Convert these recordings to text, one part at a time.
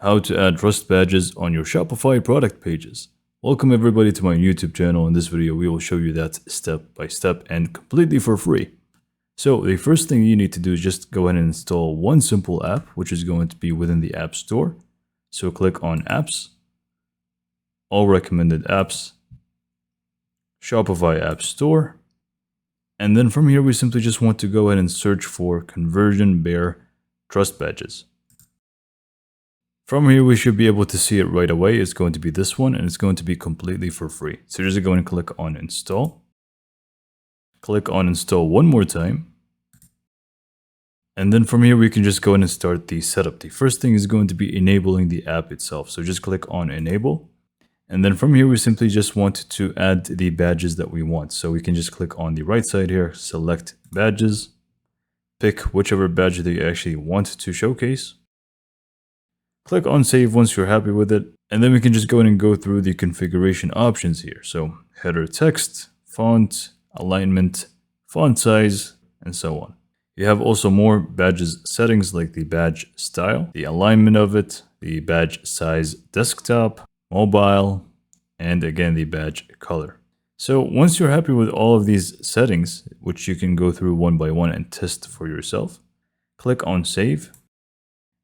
how to add trust badges on your Shopify product pages. Welcome everybody to my YouTube channel. In this video, we will show you that step by step and completely for free. So the first thing you need to do is just go ahead and install one simple app, which is going to be within the App Store. So click on Apps, All Recommended Apps, Shopify App Store. And then from here, we simply just want to go ahead and search for Conversion Bear Trust Badges. From here, we should be able to see it right away. It's going to be this one, and it's going to be completely for free. So just go and click on Install. Click on Install one more time. And then from here, we can just go in and start the setup. The first thing is going to be enabling the app itself. So just click on Enable. And then from here, we simply just want to add the badges that we want. So we can just click on the right side here, select badges, pick whichever badge that you actually want to showcase. Click on Save once you're happy with it. And then we can just go in and go through the configuration options here. So header text, font, alignment, font size, and so on. You have also more badges settings like the badge style, the alignment of it, the badge size desktop, mobile, and again the badge color. So once you're happy with all of these settings, which you can go through one by one and test for yourself, click on Save,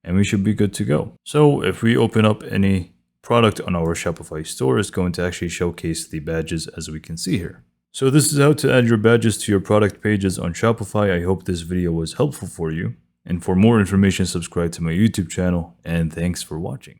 and we should be good to go. So if we open up any product on our Shopify store, it's going to actually showcase the badges as we can see here. So this is how to add your badges to your product pages on Shopify. I hope this video was helpful for you. And for more information, subscribe to my YouTube channel, and thanks for watching.